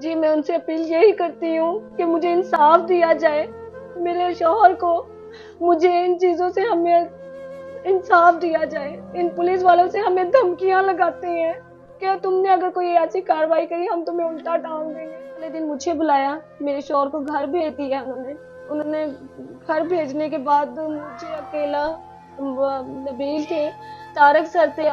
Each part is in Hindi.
जी मैं उनसे अपील यही करती हूँ कि मुझे इंसाफ दिया जाए, मेरे शौहर को, मुझे इन चीजों से हमें इंसाफ दिया जाए। इन पुलिस वालों से हमें धमकियां लगाते हैं कि तुमने अगर कोई ऐसी कार्रवाई करी हम तुम्हें उल्टा टांग देंगे। अगले दिन मुझे बुलाया, मेरे शौहर को घर भेज दिया उन्होंने। उन्होंने घर भेजने के बाद मुझे अकेला, नबील थे, तारक सर थे,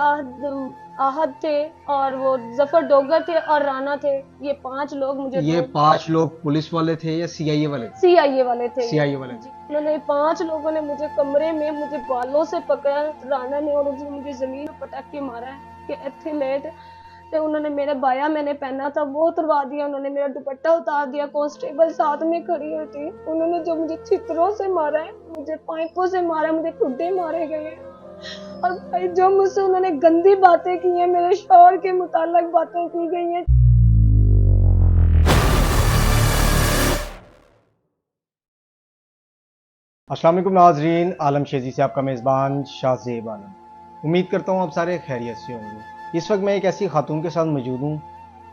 आहद थे, और वो जफर डोगर थे और राना थे। ये 5 लोग मुझे ये 5 लोग पुलिस वाले थे या सीआईए वाले थे? सीआईए वाले थे। सीआईए वाले थे। उन्होंने 5 लोगों ने मुझे कमरे में मुझे बालों से पकड़ा, राना ने, और उसने मुझे जमीन पर पटक के मारा है कि इतने लेट। तो उन्होंने मेरा बाया मैंने पहना था वो उतरवा दिया, उन्होंने मेरा दुपट्टा उतार दिया। कांस्टेबल साथ में खड़ी हुई थी। उन्होंने जो मुझे छितरों से मारा है, मुझे पाइपों से मारा, मुझे खुड्डे मारे गए हैं। और भाई जो मुझसे उन्होंने गंदी बातें की हैं, मेरे शौहर के मुताल्लिक बातें की गई हैं। अस्सलाम वालेकुम नाजरीन, आलम शेजी से आपका मेज़बान शाहजेब आलम। उम्मीद करता हूँ आप सारे खैरियत से होंगे। इस वक्त मैं एक ऐसी खातून के साथ मौजूद हूँ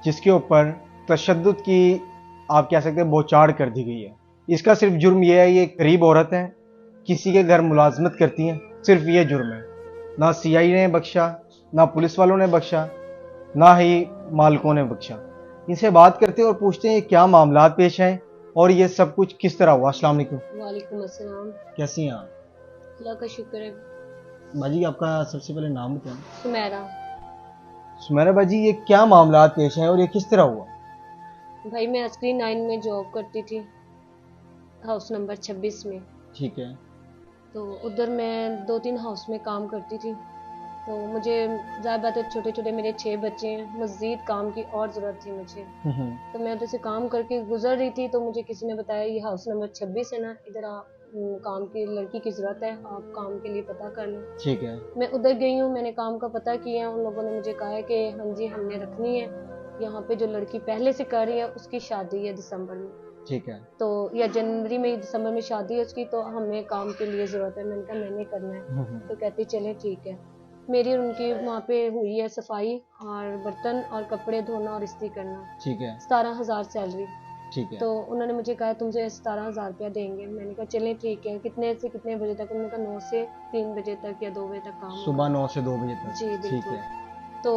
जिसके ऊपर तशद्दुद की, आप कह सकते हैं, बौछार कर दी गई है। इसका सिर्फ जुर्म यह है, ये गरीब औरत है, किसी के घर मुलाजमत करती हैं, सिर्फ ये जुर्म है। ना सीआई ने बख्शा, ना पुलिस वालों ने बख्शा, ना ही मालिकों ने बख्शा। इनसे बात करते हैं और पूछते हैं क्या मामला पेश हैं और ये सब कुछ किस तरह हुआ। अस्सलाम वालेकुम। वालेकुम अस्सलाम। कैसी हैं आप? अल्लाह का शुक्र है। बाजी आपका सबसे पहले नाम बताएं। सुमेरा। सुमेरा बाजी, ये क्या मामला पेश हैं और ये किस तरह हुआ? भाई मैं अस्करी 9 में जॉब करती थी, हाउस नंबर 26 में। ठीक है। तो उधर मैं 2-3 हाउस में काम करती थी। तो मुझे ज़ाहिर बात है, छोटे छोटे मेरे 6 बच्चे हैं, मज़ीद काम की और ज़रूरत थी मुझे। तो मैं उधर से काम करके गुजर रही थी, तो मुझे किसी ने बताया ये हाउस नंबर 26 है ना, इधर काम की लड़की की ज़रूरत है, आप काम के लिए पता कर लो। ठीक है। मैं उधर गई हूँ, मैंने काम का पता किया। उन लोगों ने मुझे कहा है कि हाँ जी हमने रखनी है, यहाँ पे जो लड़की पहले से कर रही है उसकी शादी है दिसंबर में। ठीक है। तो या जनवरी में, दिसंबर में शादी है उसकी, तो हमें काम के लिए ज़रूरत है। मैंने कहा मैंने करना है। तो कहती चले ठीक है। मेरी और उनकी वहाँ पे हुई है सफाई और बर्तन और कपड़े धोना और इस्त्री करना। ठीक है। 17,000 सैलरी। ठीक है। तो उन्होंने मुझे कहा तुमसे 17,000 रुपया देंगे। मैंने कहा चलें ठीक है। कितने से कितने बजे तक? उन्होंने कहा 9 से 3 बजे तक या 2 बजे तक काम होगा। सुबह 9 से 2 बजे तक। जी ठीक बिल्कुल। है। तो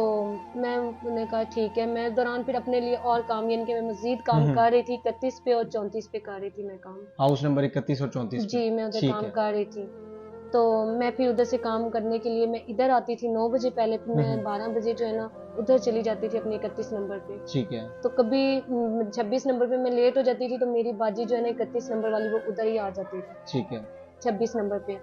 मैंने कहा ठीक है। मैं दौरान फिर अपने लिए और काम, यानी कि मैं मजीद काम कर रही थी, 31 पे और 34 पे कर रही थी मैं काम। हाउस नंबर 31 और 34 पे। जी मैं उधर ठीक काम है। कर रही थी। तो मैं फिर उधर से काम करने के लिए मैं इधर आती थी 9 बजे पहले, फिर मैं 12 बजे जो है ना उधर चली जाती थी अपने 31 नंबर पे। ठीक है। तो कभी 26 नंबर पे मैं लेट हो जाती थी, तो मेरी बाजी जो है ना 31 नंबर वाली वो उधर ही आ जाती थी ठीक है। 26 नंबर पे।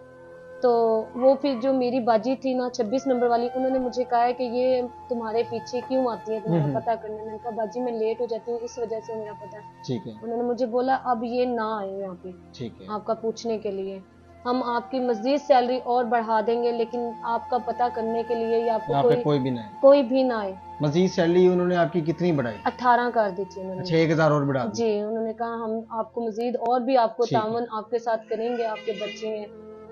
तो वो फिर जो मेरी बाजी थी ना 26 नंबर वाली, उन्होंने मुझे कहा है कि ये तुम्हारे पीछे क्यों आती है तुम्हारा पता करने। मैंने कहा बाजी मैं लेट हो जाती हूँ, इस वजह से मेरा पता। ठीक है। उन्होंने मुझे बोला अब ये ना आए यहाँ पे ठीक है। आपका पूछने के लिए, हम आपकी मजीद सैलरी और बढ़ा देंगे, लेकिन आपका पता करने के लिए या आपको यहाँ पे कोई भी नहीं। कोई भी ना आए। मजीद सैलरी उन्होंने आपकी कितनी बढ़ाई? 18 कर दी थी उन्होंने। अच्छा, 1000 और बढ़ा दी। जी उन्होंने कहा हम आपको मजीद और भी आपको ठीक है। तावन आपके साथ करेंगे, आपके बच्चे हैं।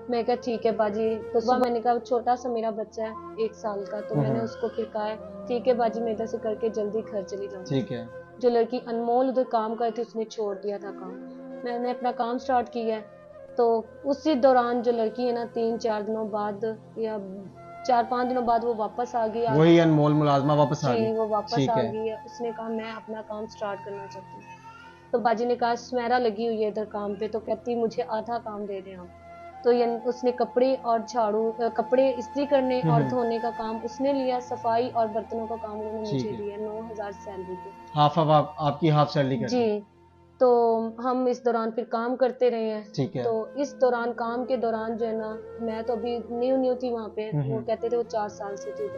मैं कहा ठीक है बाजी। तो सुबह मैंने कहा छोटा सा मेरा बच्चा है 1 साल का, तो मैंने उसको फिर कहा है ठीक है बाजी मैं इधर से करके जल्दी घर चली जाऊँ। ठीक है। जो लड़की अनमोल उधर काम करती उसने छोड़ दिया था काम, मैंने अपना काम स्टार्ट किया है। तो उसी दौरान जो लड़की है ना 3-4 दिनों बाद या 4-5 दिनों बाद वो वापस आ गई। वही अनमोल मुलाजमा वापस आ जी गई। वो वापस ठीक आ है। गई है। उसने कहा मैं अपना काम स्टार्ट करना चाहती हूँ। तो बाजी ने कहा सुमेरा लगी हुई है इधर काम पे, तो कहती मुझे आधा काम दे दें आप। तो उसने कपड़े और कपड़े इस्त्री करने और धोने का काम उसने लिया, सफाई और बर्तनों का काम उन्होंने मुझे दिया 9,000 सैलरी पे। हाफ आपकी हाफ सैलरी कर दी। जी। तो हम इस दौरान फिर काम करते रहे हैं। ठीक है। तो इस दौरान काम के दौरान जो है ना, मैं तो अभी न्यू थी वहाँ पे, वो कहते थे वो 4 साल से थी।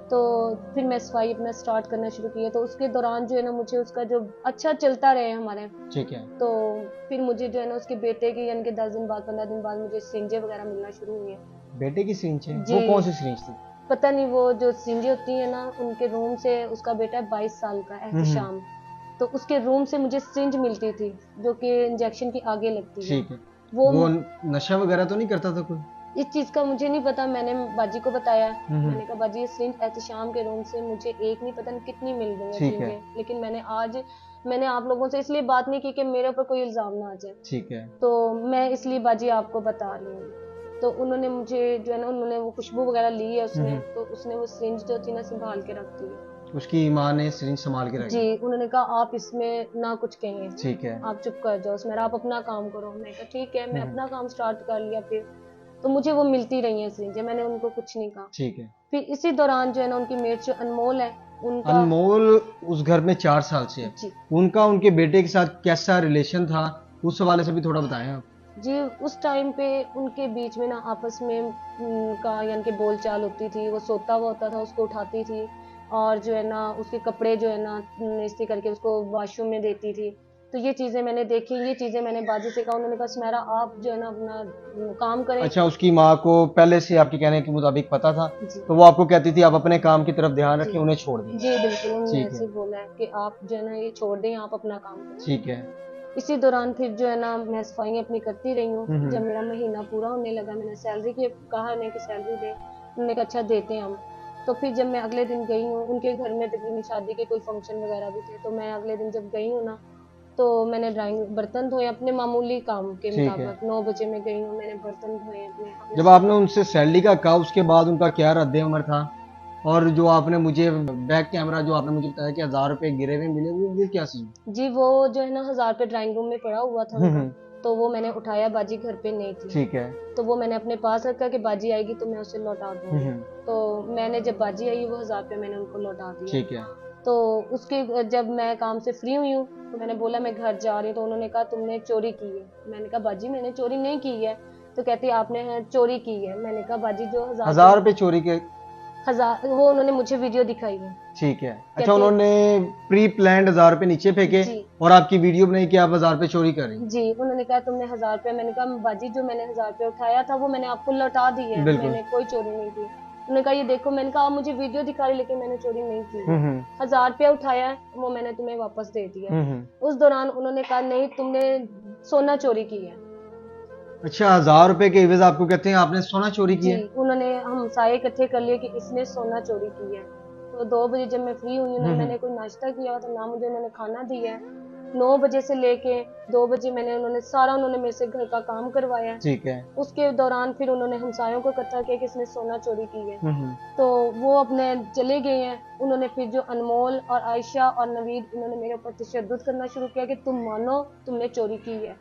तो फिर मैं सफाई अपना स्टार्ट करना शुरू किया। तो उसके दौरान जो है ना मुझे उसका जो अच्छा चलता रहे हमारे। ठीक है। तो फिर मुझे जो है ना उसके बेटे की, यानी कि 10 दिन बाद 15 दिन बाद मुझे सिंजें वगैरह मिलना शुरू हुई है। बेटे की सिरिंज है? जी वो कौन सी सिरिंज थी? पता नहीं, वो जो सिंजें होती है ना उनके रूम से, उसका बेटा है 22 साल का एहतशाम, तो उसके रूम से मुझे सिंज मिलती थी जो कि इंजेक्शन की आगे लगती है। ठीक है। वो वो नशा वगैरह तो नहीं करता था कोई? इस चीज का मुझे नहीं पता, मैंने बाजी को बताया। हम्म। मैंने कहा बाजी ये सिरिंज एहतशाम के रूम से मुझे एक नहीं पता नहीं कितनी मिल गई है ठीक है। सिरिंजें, लेकिन मैंने आप लोगों से इसलिए बात नहीं की कि मेरे ऊपर कोई इल्जाम ना आ जाए, ठीक है। तो मैं इसलिए बाजी आपको बता रही हूँ। तो उन्होंने मुझे जो है ना, उन्होंने वो खुशबू वगैरह ली है उसने, तो उसने वो सिरिंज जो थी ना संभाल के रख दी है। उसकी माँ ने सिरिंज संभाल के रखी। जी, उन्होंने कहा आप इसमें ना कुछ कहें, ठीक है। आप चुप कर जाओ उसमें, आप अपना काम करो। मैं कहा ठीक है, मैं हम्म। अपना काम स्टार्ट कर लिया। फिर तो मुझे वो मिलती रही है सिरिंजें, मैंने उनको कुछ नहीं कहा। ठीक है। फिर इसी दौरान जो है ना, उनकी मेट जो अनमोल है, उनका अनमोल उस घर में 4 साल से है। जी उनका उनके बेटे के साथ कैसा रिलेशन था, उस हवाले से भी थोड़ा बताएं आप। जी, उस टाइम पे उनके बीच में ना आपस में उनका यानी कि बोलचाल होती थी। वो सोता हुआ होता था, उसको उठाती थी और जो है ना उसके कपड़े जो है ना इस्त्री करके उसको वॉशरूम में देती थी। तो ये चीजें मैंने देखी, ये चीजें मैंने बाजी से कहा। उन्होंने कहा सुमेरा आप जो है ना अपना काम करें। अच्छा, उसकी माँ को पहले से आपके कहने के मुताबिक पता था, जी तो वो आपको कहती थी आप अपने काम की तरफ ध्यान जी रखें, उन्हें छोड़ दें। जी बिल्कुल, उन्होंने ठीक है। ऐसे ही बोला है कि आप जो है ना ये छोड़ दें, आप अपना काम करें। ठीक है। इसी दौरान फिर जो है ना मैं सफाइयाँ अपनी करती रही हूँ। हम्म। जब मेरा महीना पूरा होने लगा, मैंने सैलरी की कहा उन्हें कि सैलरी दे, उन्होंने कहा अच्छा देते हैं हम। तो फिर जब मैं अगले दिन गई हूँ उनके घर में, तकरीबन शादी के कोई फंक्शन वगैरह भी थे, तो मैं अगले दिन जब गई हूँ ना, तो मैंने ड्राइंग बर्तन धोए अपने मामूली काम के ठीक है। मुताबिक। 9 बजे मैं गई हूँ, मैंने बर्तन धोए अपने जब आपने उनसे सैलरी का कहा, उसके बाद उनका क्या रद्द अमल था? और जो आपने मुझे बैक कैमरा जो आपने मुझे बताया कि 1000 रुपए गिरे हुए मिले, वो क्या सीन? जी, वो जो है ना 1000 रुपये ड्राइंग रूम में पड़ा हुआ था उनका। तो वो मैंने उठाया, बाजी घर पे नहीं थी। ठीक है। तो वो मैंने अपने पास रखा कि बाजी आएगी तो मैं उसे लौटा दूंगी। तो मैंने जब बाजी आई वो 1000 रुपये मैंने उनको लौटा दिया। ठीक है। तो उसके जब मैं काम से फ्री हुई हूँ तो मैंने बोला मैं घर जा रही हूँ, तो उन्होंने कहा तुमने चोरी की है। मैंने कहा बाजी मैंने चोरी नहीं की है। तो कहती आपने चोरी की है। मैंने कहा बाजी जो 1000 रुपए चोरी के? वो उन्होंने मुझे वीडियो दिखाई है। ठीक है। अच्छा, कहते उन्होंने प्री प्लान्ड 1000 रुपए नीचे फेंके जी और आपकी वीडियो बनाई कि आप 1000 रुपए चोरी कर रही हैं? जी, उन्होंने कहा तुमने 1000 रुपये। मैंने कहा बाजी जो मैंने 1000 रुपये उठाया था वो मैंने आपको लौटा दी है, बिल्कुल। मैंने कोई चोरी नहीं की। उन्होंने कहा ये देखो। मैंने कहा आप मुझे वीडियो दिखा रही, लेकिन मैंने चोरी नहीं की है। 1000 रुपया उठाया है वो मैंने तुम्हें वापस दे दिया है। उस दौरान उन्होंने कहा नहीं तुमने सोना चोरी की है। अच्छा, 1000 रुपए के एवज आपको कहते हैं आपने सोना चोरी जी, किया? उन्होंने हम सारे इकट्ठे कर लिए कि इसने सोना चोरी की है। तो 2 बजे जब मैं फ्री हुई ना, मैंने कोई नाश्ता किया तो ना मुझे उन्होंने खाना दिया है। 9 बजे से लेके 2 बजे उन्होंने मेरे से घर का काम करवाया। ठीक है। उसके दौरान फिर उन्होंने हमसायों को इकट्ठा किया कि इसने सोना चोरी की है। तो वो अपने चले गए हैं। उन्होंने फिर जो अनमोल और आयशा और नवीद, उन्होंने मेरे ऊपर तशद्दुद करना शुरू किया कि तुम मानो तुमने चोरी की है।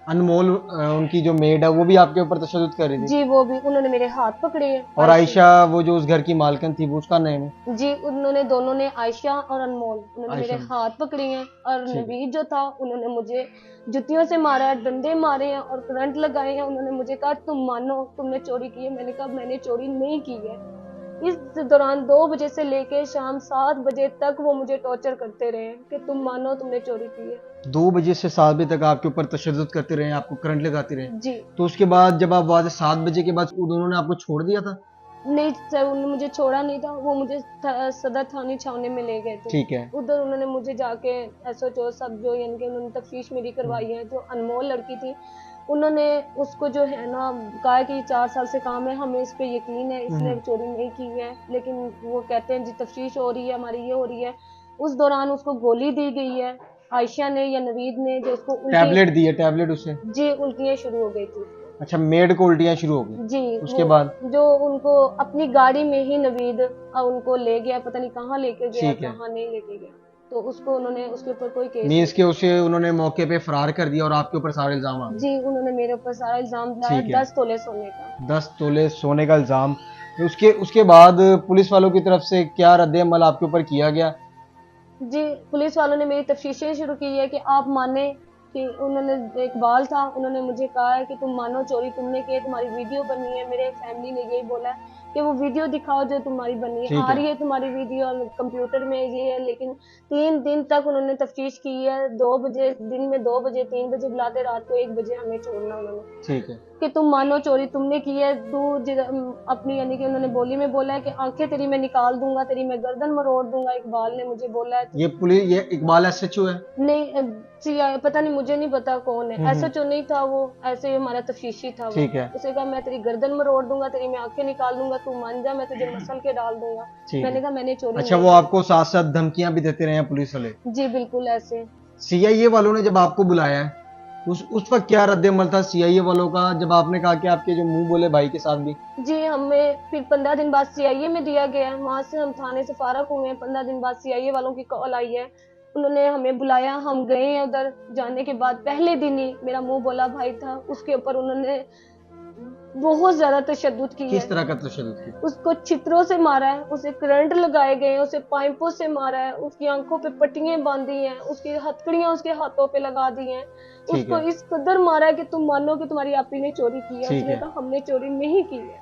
अनमोल उनकी जो मेड है वो भी आपके ऊपर तशद्दुद कर रही थी? जी, वो भी उन्होंने मेरे हाथ पकड़े हैं। और आयशा वो जो उस घर की मालकिन थी, वो उसका नेम है? जी, उन्होंने दोनों ने, आयशा और अनमोल, उन्होंने मेरे आयशा। हाथ पकड़े हैं। और ठीक है। नवीद जो था उन्होंने मुझे जुतियों से मारा है, डंडे मारे हैं और करंट लगाए हैं। उन्होंने मुझे कहा तुम मानो तुमने चोरी की है। मैंने कहा मैंने चोरी नहीं की है। इस दौरान 2 बजे से लेके शाम 7 बजे तक वो मुझे टॉर्चर करते रहे कि तुम मानो तुमने चोरी की है। 2 बजे से 7 बजे तक आपके ऊपर तशद्दुद करते रहे, आपको करंट लगाते रहे? जी तो उसके बाद जब आप वहां से 7 बजे के बाद उन्होंने आपको छोड़ दिया था? नहीं सर, उन्होंने मुझे छोड़ा नहीं था। वो मुझे सदर थाने छावनी में ले गए थे। ठीक है। उधर उन्होंने मुझे जाके एसओ सब जो यानी कि उन्होंने तफ्तीश मेरी करवाई है। जो अनमोल लड़की थी उन्होंने उसको जो है ना कहा कि 4 साल से काम है, हमें इस पे यकीन है, इसने चोरी नहीं की है। लेकिन वो कहते हैं जी तफ्तीश हो रही है हमारी, ये हो रही है। उस दौरान उसको गोली दी गई है आयशा ने या नवीद ने, जो उसको टैबलेट दी है? टैबलेट उसे? जी उल्टियाँ शुरू हो गई थी। अच्छा, मेड को उल्टियाँ शुरू हो गई? जी, उसके वो बाद? जो उनको अपनी गाड़ी में ही नवीद उनको ले गया, पता नहीं कहाँ लेके गया, ठीक है। कहाँ नहीं लेके गया। तो उसको उन्होंने उसके ऊपर कोई केस मीन्स नहीं के उसे उन्होंने मौके पे फरार कर दिया और आपके ऊपर सारे इल्जाम आ गए? जी, उन्होंने मेरे ऊपर सारा इल्जाम लगाया ठीक है। 10 तोले सोने का। 10 तोले सोने का इल्जाम। उसके उसके बाद पुलिस वालों की तरफ से क्या रद्द अमल आपके ऊपर किया गया? जी, पुलिस वालों ने मेरी तफ्तीशें शुरू की है कि आप माने कि उन्होंने, इकबाल था, उन्होंने मुझे कहा है कि तुम मानो चोरी तुमने की है, तुम्हारी वीडियो बनी है। मेरे फैमिली ने यही बोला है कि वो वीडियो दिखाओ जो तुम्हारी बनी है, ठीक आ है। रही है तुम्हारी वीडियो और कंप्यूटर में ये है। लेकिन 3 दिन तक उन्होंने तफ्तीश की है। 2 बजे दिन में, 2 बजे 3 बजे बुलाते, रात को 1 बजे हमें छोड़ना उन्होंने ठीक है। कि तुम मानो चोरी तुमने की है। तू अपनी यानी कि उन्होंने बोली में बोला है कि आंखें तेरी मैं निकाल दूंगा, तेरी मैं गर्दन मरोड़ दूंगा। इकबाल ने मुझे बोला है। ये पुलिस, ये इकबाल एसएचओ है? नहीं, सीआई पता नहीं, मुझे नहीं पता कौन है। हम्म। एसएचओ नहीं था वो, ऐसे ही हमारा तफ्तीशी था वो। ठीक है। उसे कहा मैं तेरी गर्दन मरोड़ दूंगा, तेरी मैं आंखें निकाल दूंगा, तू मान जा, मैं तुझे मसल के डाल दूंगा। ठीक मैंने है। कहा मैंने चोरी अच्छा, नहीं वो की। आपको साथ साथ धमकियां भी देते रहे हैं पुलिस वाले? जी बिल्कुल ऐसे। सीआईए वालों ने जब आपको बुलाया है, उस वक्त क्या रद्द अमल था सीआईए वालों का, जब आपने कहा कि आपके जो मुंह बोले भाई के साथ भी? जी हमें फिर 15 दिन बाद सीआईए में दिया गया है। वहां से हम थाने से फारग हुए हैं। 15 दिन बाद सीआईए वालों की कॉल आई है, उन्होंने हमें बुलाया, हम गए हैं उधर। जाने के बाद पहले दिन ही मेरा मुंह बोला भाई था, उसके ऊपर उन्होंने बहुत ज्यादा तशद्दुद की किस है। तरह का तशद्दुद किया? उसको चित्रों से मारा है, उसे करंट लगाए गए हैं, उसे पाइपों से मारा है, उसकी आंखों पे पट्टियां बांधी हैं, उसकी हथकड़ियां उसके हाथों पे लगा दी हैं। ठीक उसको है। इस कदर मारा है कि तुम मानो कि तुम्हारी आपी ने चोरी की है। ठीक उसने है। कहा हमने चोरी नहीं की है।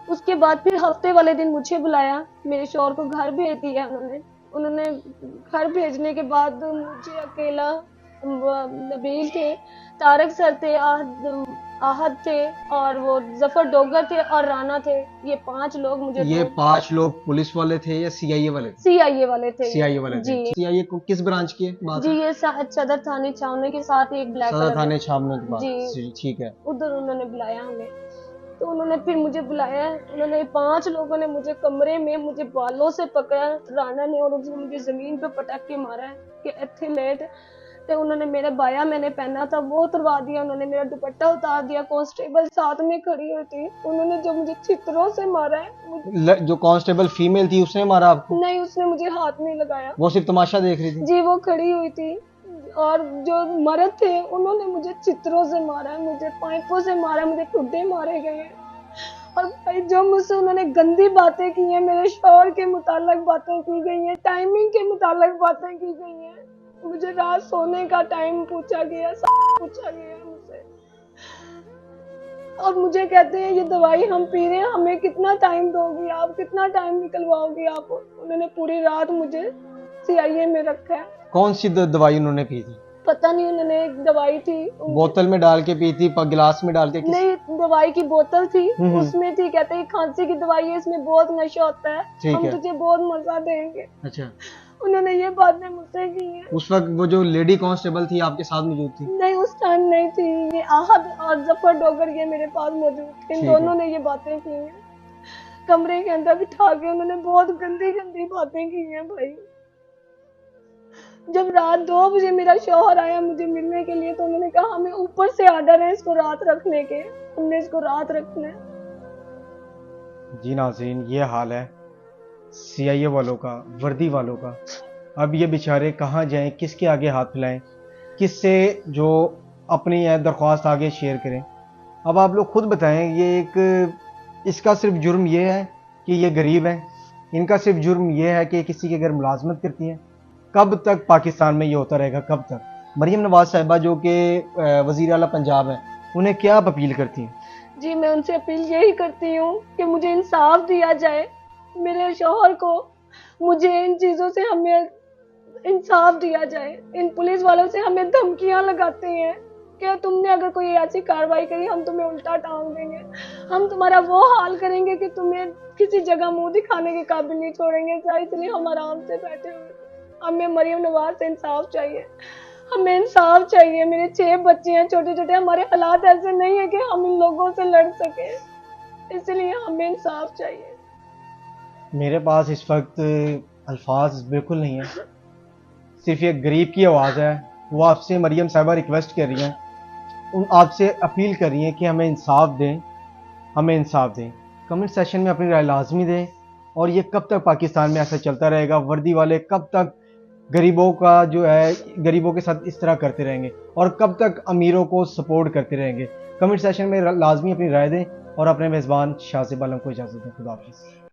उसके बाद फिर हफ्ते वाले दिन मुझे बुलाया, मेरे शौहर को घर भेज दिया उन्होंने। उन्होंने घर भेजने के बाद मुझे अकेला, नबील थे, तारक सर थे, आहद थे, और वो जफर डोगर थे, और राना थे। ये 5 लोग मुझे ये 5 लोग पुलिस वाले थे या सीआईए वाले थे? सीआईए वाले थे। सीआईए वाले थे। जी सीआईए को किस ब्रांच की बात जी, है? ये सदर थाने छावनी के साथ ही एक ब्लैक सदर कलर थाने छावनी की बात। जी, ठीक है। उधर उन्होंने बुलाया हमें। तो उन्होंने फिर मुझे बुलाया, उन्होंने 5 लोगों ने मुझे कमरे में मुझे बालों से पकड़ा, राना ने, और उसने मुझे जमीन पे पटक के मारा है कि इत्थे लेट। तो उन्होंने मेरा बाया मैंने पहना था वो उतरवा दिया, उन्होंने मेरा दुपट्टा उतार दिया। कांस्टेबल साथ में खड़ी हुई थी, उन्होंने जो मुझे छितरों से मारा है। जो कांस्टेबल फीमेल थी उसने मारा आपको? नहीं, उसने मुझे हाथ नहीं लगाया, वो सिर्फ तमाशा देख रही थी? जी वो खड़ी हुई थी। और जो मर्द थे उन्होंने मुझे चित्रों से मारा है, मुझे पाइपों से मारा है, मुझे ठुड्डे मारे गए हैं। और भाई जो मुझसे उन्होंने गंदी बातें की हैं, मेरे शौहर के मुताल्लिक बातें की गई हैं, टाइमिंग के मुताल्लिक बातें की गई हैं। मुझे रात सोने का टाइम पूछा गया, सब पूछा गया मुझसे। और मुझे कहते हैं ये दवाई हम पी रहे हैं, हमें कितना टाइम दोगी आप, कितना टाइम निकलवाओगी आप। उन्होंने पूरी रात मुझे सीआईए में रखा है। कौन सी दवाई उन्होंने पी थी? पता नहीं, उन्होंने एक दवाई थी बोतल में डाल के पी थी, गिलास में डाल के? नहीं, दवाई की बोतल थी, हम्म। उसमें थी। कहते हैं खांसी की दवाई है, इसमें बहुत नशा होता है, ठीक हम है। तुझे बहुत मजा देंगे। अच्छा। उन्होंने ये बातें मुझसे की हैं। उस वक्त वो जो लेडी कांस्टेबल थी आपके साथ मौजूद थी? नहीं, उस टाइम नहीं थी। ये आहद और जफर डोगर ये मेरे पास मौजूद थे, इन ठीक है। दोनों ने ये बातें की हैं। कमरे के अंदर बिठा के उन्होंने बहुत गंदी गंदी बातें की हैं भाई। जब रात 2 बजे मेरा शौहर आया मुझे मिलने के लिए, तो उन्होंने कहा हमें ऊपर से आर्डर है इसको रात रखने के, हमने इसको रात रखना है। जी नाज़रीन, ये हाल है सीआईए वालों का, वर्दी वालों का। अब ये बेचारे कहाँ जाएं, किसके आगे हाथ फैलाएं, किससे जो अपनी है दरख्वास्त आगे शेयर करें? अब आप लोग खुद बताएं। ये एक, इसका सिर्फ जुर्म ये है कि ये गरीब हैं, इनका सिर्फ जुर्म ये है कि किसी के घर मुलाजमत करती हैं। कब तक पाकिस्तान में ये होता रहेगा, कब तक? मरियम नवाज साहिबा जो कि वज़ीर आला पंजाब हैं, उन्हें क्या आप अपील करती हैं? जी मैं उनसे अपील यही करती हूँ कि मुझे इंसाफ दिया जाए, मेरे शौहर को, मुझे इन चीज़ों से हमें इंसाफ दिया जाए। इन पुलिस वालों से हमें धमकियां लगाते हैं कि तुमने अगर कोई ऐसी कार्रवाई करी हम तुम्हें उल्टा टांग देंगे, हम तुम्हारा वो हाल करेंगे कि तुम्हें किसी जगह मुंह दिखाने के काबिल नहीं छोड़ेंगे। इसलिए हम आराम से बैठे हुए, हमें मरियम नवाज से इंसाफ चाहिए, हमें इंसाफ चाहिए। मेरे 6 बच्चे हैं छोटे छोटे, हमारे हालात ऐसे नहीं है कि हम इन लोगों से लड़ सके, इसलिए हमें इंसाफ चाहिए। मेरे पास इस वक्त अल्फाज बिल्कुल नहीं है, सिर्फ एक गरीब की आवाज़ है। वो आपसे, मरियम साहिबा रिक्वेस्ट कर रही हैं, उन आपसे अपील कर रही हैं कि हमें इंसाफ दें, हमें इंसाफ दें। कमेंट सेशन में अपनी राय लाजमी दें। और ये कब तक पाकिस्तान में ऐसा चलता रहेगा? वर्दी वाले कब तक गरीबों का जो है, गरीबों के साथ इस तरह करते रहेंगे? और कब तक अमीरों को सपोर्ट करते रहेंगे? कमेंट सेशन में लाजमी अपनी राय दें और अपने मेज़बान शाहज़ेब आलम को इजाज़त दें। खुदा हाफिज़।